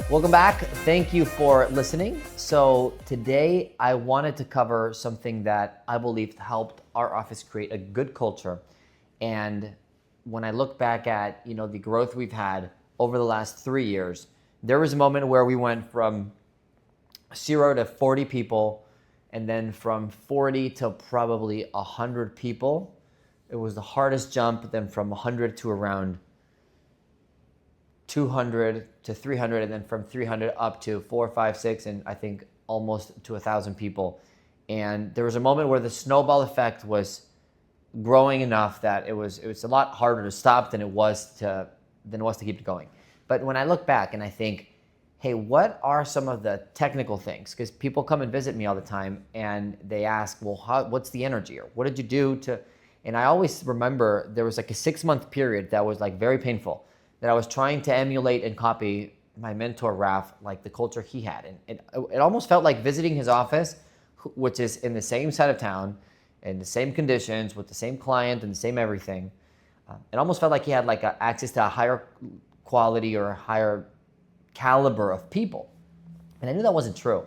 Welcome back. Thank you for listening. So today I wanted to cover something that I believe helped our office create a good culture. And when I look back at, the growth we've had over the last 3 years, there was a moment where we went from 0 to 40 people, and then from 40 to probably 100 people. It was the hardest jump, then from 100 to around 200 to 300, and then from 300 up to 4, 5, 6, and I think almost to 1,000 people. And there was a moment where the snowball effect was growing enough that it was a lot harder to stop than it was to keep going. But when I look back and I think, hey, what are some of the technical things? Because people come and visit me all the time and they ask, well, what's the energy, or what did you do to? And I always remember there was like a 6-month period that was like very painful, that I was trying to emulate and copy my mentor, Raf, like the culture he had. And it almost felt like visiting his office, which is in the same side of town, in the same conditions, with the same client and the same everything. It almost felt like he had like access to a higher quality or a higher caliber of people. And I knew that wasn't true.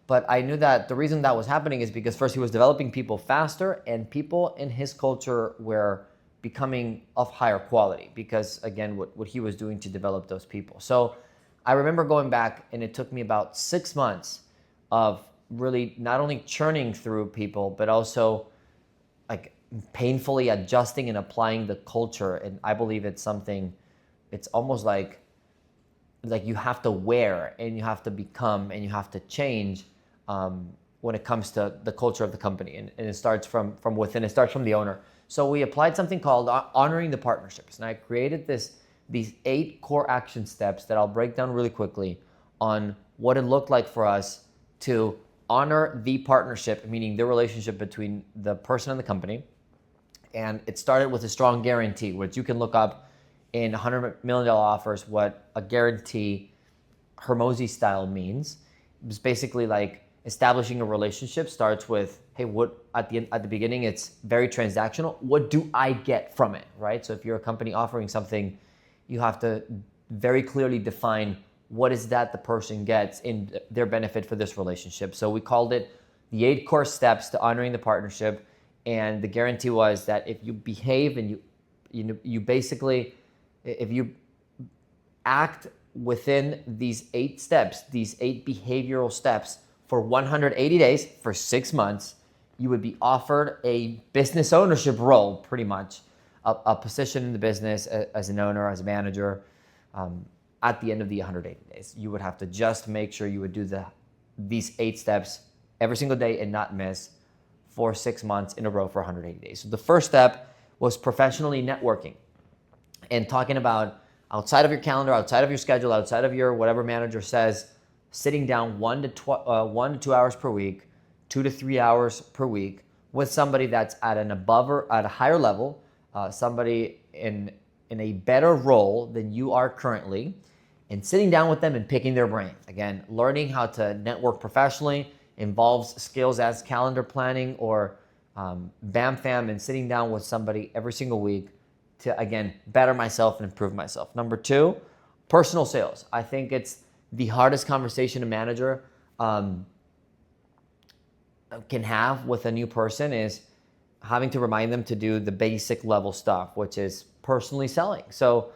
But I knew that the reason that was happening is because first he was developing people faster, and people in his culture were becoming of higher quality because, again, what he was doing to develop those people. So I remember going back, and it took me about 6 months of really not only churning through people, but also like painfully adjusting and applying the culture. And I believe it's something, it's almost like you have to wear, and you have to become, and you have to change when it comes to the culture of the company. And it starts from within, it starts from the owner. So we applied something called honoring the partnerships. And I created these 8 core action steps that I'll break down really quickly on what it looked like for us to honor the partnership, meaning the relationship between the person and the company. And it started with a strong guarantee, which you can look up in $100 million offers what a guarantee Hermosi style means. It's basically like establishing a relationship starts with, hey, what at the beginning it's very transactional. What do I get from it, right? So if you're a company offering something, you have to very clearly define what is that the person gets in their benefit for this relationship. So we called it the 8 core steps to honoring the partnership. And the guarantee was that if you behave and you basically, if you act within these 8 steps, these 8 behavioral steps for 180 days, for 6 months, you would be offered a business ownership role, pretty much, a position in the business as an owner, as a manager. At the end of the 180 days, you would have to just make sure you would do these 8 steps every single day and not miss for 6 months in a row for 180 days. So the first step was professionally networking and talking about outside of your calendar, outside of your schedule, outside of your whatever manager says, sitting down 1 to 2 hours per week, 2 to 3 hours per week with somebody that's at an above or at a higher level, somebody in a better role than you are currently, and sitting down with them and picking their brain. Again, learning how to network professionally involves skills as calendar planning or BAM-FAM, and sitting down with somebody every single week to, again, better myself and improve myself. Number 2, personal sales. I think it's the hardest conversation a manager can have with a new person, is having to remind them to do the basic level stuff, which is personally selling. So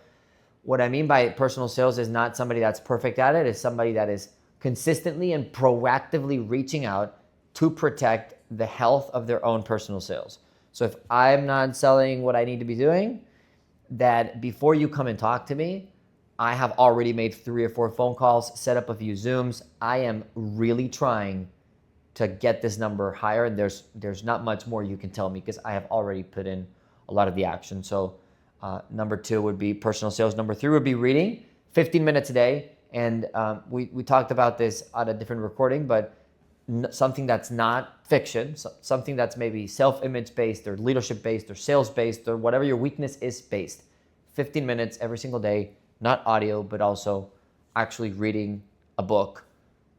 what I mean by personal sales is not somebody that's perfect at it. It's somebody that is consistently and proactively reaching out to protect the health of their own personal sales. So if I'm not selling what I need to be doing, that before you come and talk to me, I have already made 3 or 4 phone calls, set up a few Zooms. I am really trying to get this number higher, and there's not much more you can tell me because I have already put in a lot of the action. So number 2 would be personal sales. Number 3 would be reading 15 minutes a day. And we talked about this on a different recording, but something that's not fiction, something that's maybe self-image based or leadership based or sales based or whatever your weakness is based. 15 minutes every single day, not audio, but also actually reading a book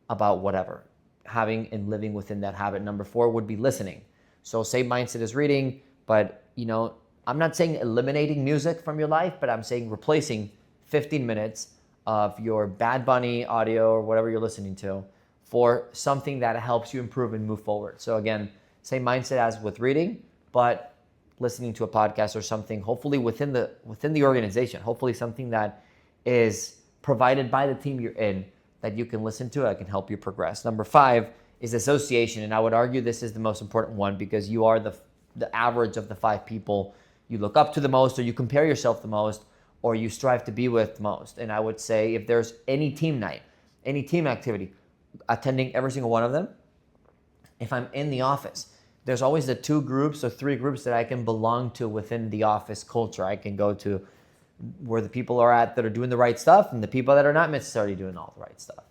about whatever, having and living within that habit. Number 4 would be listening. So same mindset as reading, but I'm not saying eliminating music from your life, but I'm saying replacing 15 minutes of your Bad Bunny audio or whatever you're listening to for something that helps you improve and move forward. So again, same mindset as with reading, but listening to a podcast or something, hopefully within the organization, hopefully something that is provided by the team you're in that you can listen to that can help you progress. Number 5 is association, and I would argue this is the most important one because you are the average of the 5 people you look up to the most, or you compare yourself the most, or you strive to be with the most. And I would say if there's any team night, any team activity, attending every single one of them. If I'm in the office, there's always the 2 groups or 3 groups that I can belong to within the office culture. I can go to where the people are at that are doing the right stuff and the people that are not necessarily doing all the right stuff.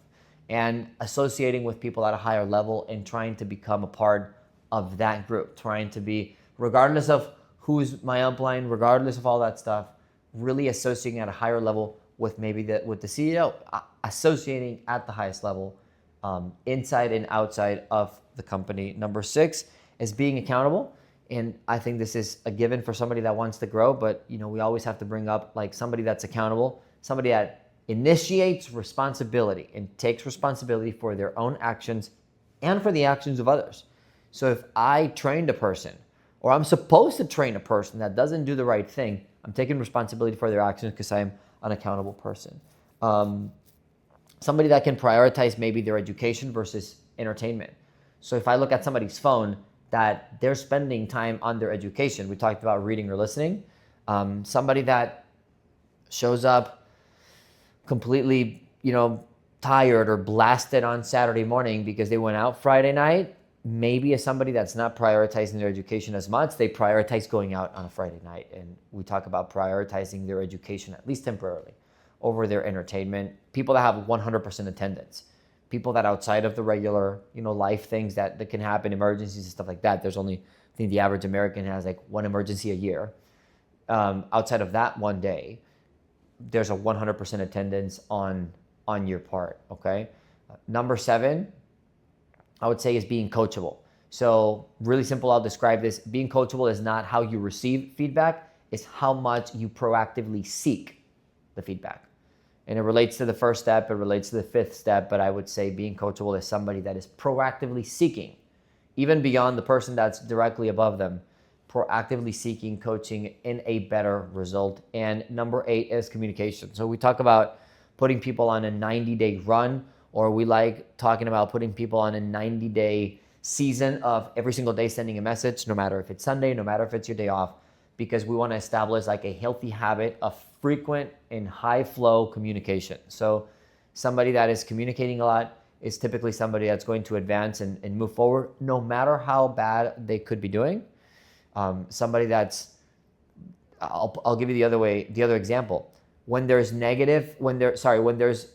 And associating with people at a higher level and trying to become a part of that group, trying to be, regardless of who's my upline, regardless of all that stuff, really associating at a higher level with with the CEO, associating at the highest level, inside and outside of the company. Number 6 is being accountable. And I think this is a given for somebody that wants to grow, but we always have to bring up like somebody that's accountable, somebody that initiates responsibility and takes responsibility for their own actions and for the actions of others. So if I trained a person, or I'm supposed to train a person that doesn't do the right thing, I'm taking responsibility for their actions because I'm an accountable person. Somebody that can prioritize maybe their education versus entertainment. So if I look at somebody's phone, that they're spending time on their education. We talked about reading or listening. Somebody that shows up completely, tired or blasted on Saturday morning because they went out Friday night, maybe is somebody that's not prioritizing their education as much. They prioritize going out on a Friday night. And we talk about prioritizing their education, at least temporarily, over their entertainment. People that have 100% attendance. People that outside of the regular, life things that can happen, emergencies and stuff like that. There's only, I think the average American has like 1 emergency a year. Outside of that one day, there's a 100% attendance on your part, okay? Number 7, I would say, is being coachable. So really simple, I'll describe this. Being coachable is not how you receive feedback, it's how much you proactively seek the feedback. And it relates to the first step, it relates to the 5th step, but I would say being coachable is somebody that is proactively seeking, even beyond the person that's directly above them, proactively seeking coaching in a better result. And number 8 is communication. So we talk about putting people on a 90-day run, or we like talking about putting people on a 90-day season of every single day sending a message, no matter if it's Sunday, no matter if it's your day off, because we want to establish like a healthy habit of frequent and high flow communication. So somebody that is communicating a lot is typically somebody that's going to advance and move forward, no matter how bad they could be doing. Somebody that's, I'll give you the other example. When there's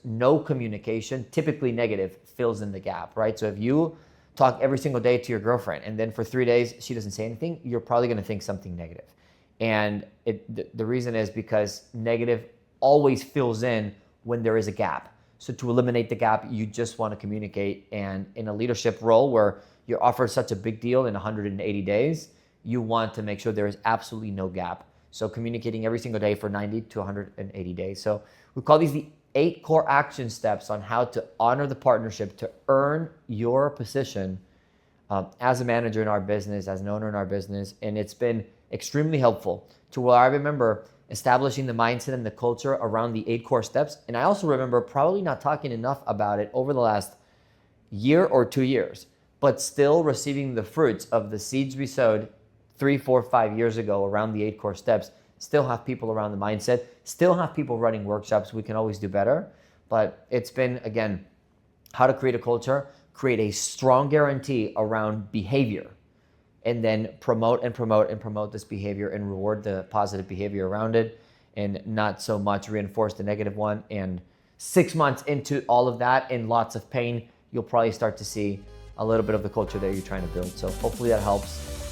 no communication, typically negative fills in the gap, right? So if you talk every single day to your girlfriend and then for 3 days she doesn't say anything, you're probably going to think something negative. And the reason is because negative always fills in when there is a gap. So to eliminate the gap, you just want to communicate. And in a leadership role where you're offered such a big deal in 180 days, you want to make sure there is absolutely no gap. So communicating every single day for 90 to 180 days. So we call these the 8 core action steps on how to honor the partnership to earn your position as a manager in our business, as an owner in our business. And it's been extremely helpful to where I remember establishing the mindset and the culture around the 8 core steps. And I also remember probably not talking enough about it over the last year or 2 years, but still receiving the fruits of the seeds we sowed 3, 4, 5 years ago around the 8 core steps. Still have people around the mindset, still have people running workshops. We can always do better. But it's been, again, how to create a culture, create a strong guarantee around behavior, and then promote this behavior and reward the positive behavior around it, and not so much reinforce the negative one. And 6 months into all of that and lots of pain, you'll probably start to see a little bit of the culture that you're trying to build. So hopefully that helps.